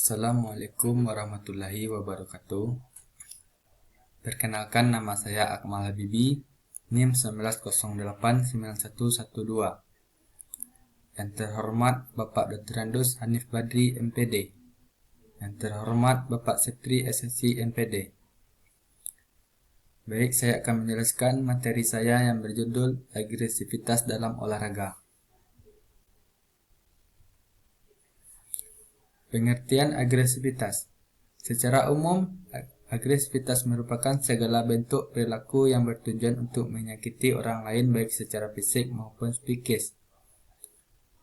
Assalamualaikum warahmatullahi wabarakatuh. Perkenalkan, nama saya Akmal Habibi, NIM 19089112. Yang terhormat Bapak Dr. Andus Hanif Badri MPD. Yang terhormat Bapak Setri SSC MPD. Baik, saya akan menjelaskan materi saya yang berjudul agresivitas dalam olahraga. Pengertian agresivitas. Secara umum, agresivitas merupakan segala bentuk perilaku yang bertujuan untuk menyakiti orang lain baik secara fisik maupun psikis.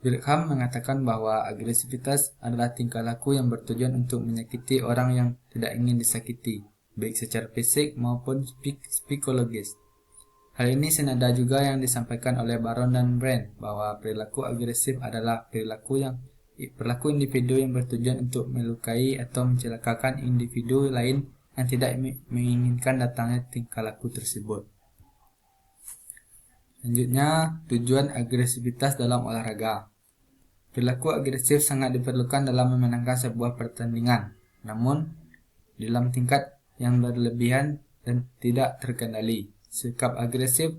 Wilhelm mengatakan bahwa agresivitas adalah tingkah laku yang bertujuan untuk menyakiti orang yang tidak ingin disakiti, baik secara fisik maupun psikologis. Hal ini senada juga yang disampaikan oleh Baron dan Brand bahwa perilaku agresif adalah perilaku individu yang bertujuan untuk melukai atau mencelakakan individu lain yang tidak menginginkan datangnya tingkah laku tersebut. Selanjutnya, tujuan agresivitas dalam olahraga. Perilaku agresif sangat diperlukan dalam memenangkan sebuah pertandingan, namun dalam tingkat yang berlebihan dan tidak terkendali. Sikap agresif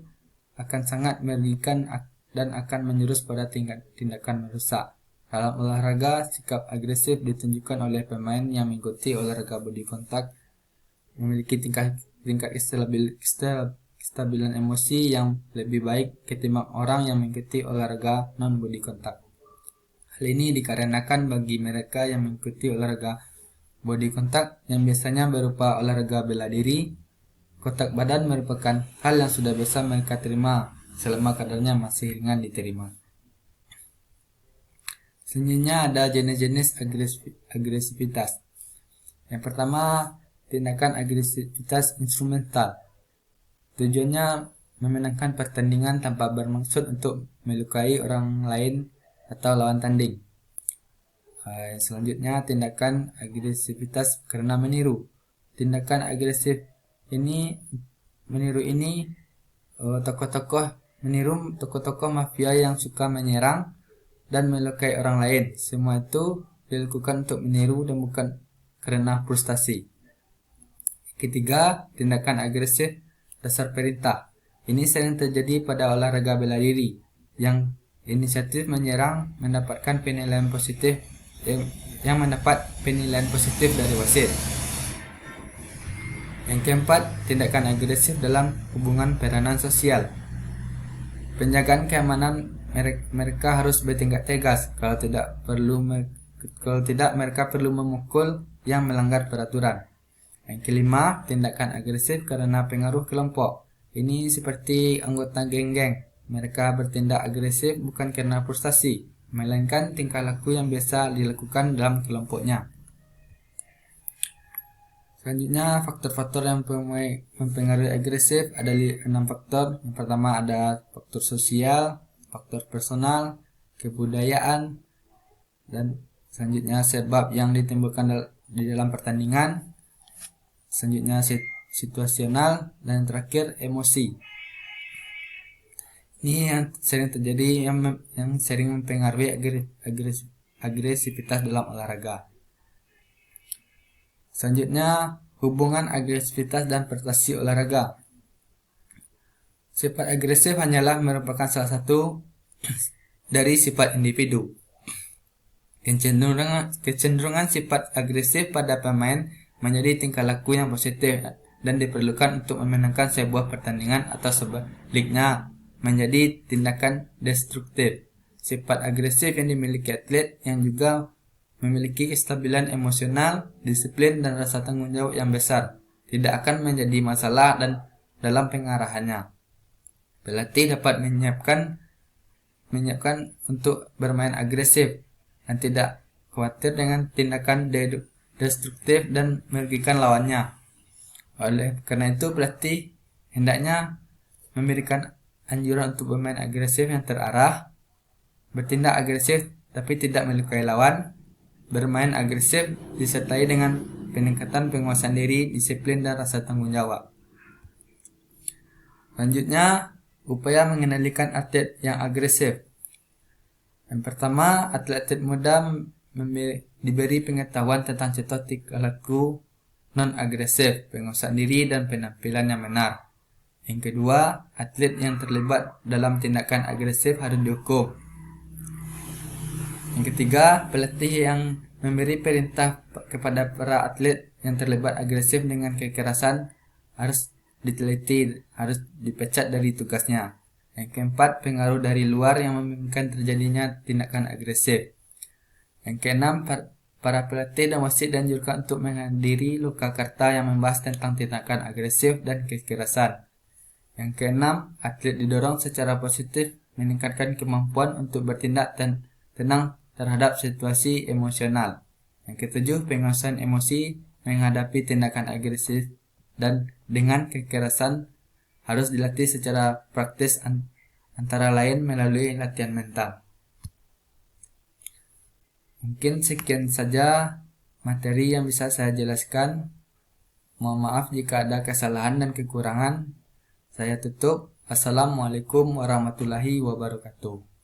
akan sangat merugikan dan akan menjurus pada tindakan merusak. Dalam olahraga, sikap agresif ditunjukkan oleh pemain yang mengikuti olahraga body contact memiliki tingkat kestabilan emosi yang lebih baik ketimbang orang yang mengikuti olahraga non body contact. Hal ini dikarenakan bagi mereka yang mengikuti olahraga body contact yang biasanya berupa olahraga bela diri, kontak badan merupakan hal yang sudah biasa mereka terima selama kadarnya masih ringan diterima. Selanjutnya ada jenis-jenis agresivitas. Yang pertama, tindakan agresivitas instrumental. Tujuannya memenangkan pertandingan tanpa bermaksud untuk melukai orang lain atau lawan tanding. Selanjutnya, tindakan agresivitas karena meniru. Tindakan agresif meniru ini tokoh-tokoh mafia yang suka menyerang dan melukai orang lain. Semua itu dilakukan untuk meniru dan bukan karena frustasi. Ketiga, tindakan agresif dasar perintah. Ini sering terjadi pada olahraga bela diri yang inisiatif menyerang mendapatkan penilaian positif dari wasit. Yang keempat, tindakan agresif dalam hubungan peranan sosial. Penjagaan keamanan mereka harus bertindak tegas, kalau tidak mereka perlu memukul yang melanggar peraturan. Yang kelima, tindakan agresif karena pengaruh kelompok. Ini seperti anggota geng-geng. Mereka bertindak agresif bukan karena frustasi, melainkan tingkah laku yang biasa dilakukan dalam kelompoknya. Selanjutnya, faktor-faktor yang mempengaruhi agresif ada 6 faktor. Yang pertama ada faktor sosial, faktor personal, kebudayaan, dan selanjutnya sebab yang ditimbulkan di dalam pertandingan. Selanjutnya situasional, dan yang terakhir emosi. Ini yang sering terjadi yang sering mempengaruhi agresivitas dalam olahraga. Selanjutnya, hubungan agresivitas dan prestasi olahraga. Sifat agresif hanyalah merupakan salah satu dari sifat individu. Kecenderungan sifat agresif pada pemain menjadi tingkah laku yang positif dan diperlukan untuk memenangkan sebuah pertandingan atau sebaliknya menjadi tindakan destruktif. Sifat agresif yang dimiliki atlet yang juga memiliki kestabilan emosional, disiplin, dan rasa tanggung jawab yang besar tidak akan menjadi masalah dan dalam pengarahannya. Pelatih dapat menyiapkan untuk bermain agresif dan tidak khawatir dengan tindakan destruktif dan merugikan lawannya. Oleh karena itu, pelatih hendaknya memberikan anjuran untuk bermain agresif yang terarah, bertindak agresif tapi tidak melukai lawan, bermain agresif disertai dengan peningkatan penguasaan diri, disiplin, dan rasa tanggung jawab. Selanjutnya, upaya mengendalikan atlet yang agresif. Yang pertama, atlet-atlet muda diberi pengetahuan tentang contoh tingkah laku non-agresif, penguasaan diri, dan penampilan yang benar. Yang kedua, atlet yang terlibat dalam tindakan agresif harus dihukum. Yang ketiga, pelatih yang memberi perintah kepada para atlet yang terlibat agresif dengan kekerasan harus diteliti, harus dipecat dari tugasnya. Yang keempat, pengaruh dari luar yang memungkinkan terjadinya tindakan agresif. Yang keenam, para pelatih dan wasit dan juga untuk menghadiri luka karta yang membahas tentang tindakan agresif dan kekerasan. Yang keenam, atlet didorong secara positif meningkatkan kemampuan untuk bertindak dan tenang terhadap situasi emosional. Yang ketujuh, penguasaan emosi menghadapi tindakan agresif dan dengan kekerasan harus dilatih secara praktis antara lain melalui latihan mental. Mungkin sekian saja materi yang bisa saya jelaskan. Mohon maaf jika ada kesalahan dan kekurangan. Saya tutup. Assalamualaikum warahmatullahi wabarakatuh.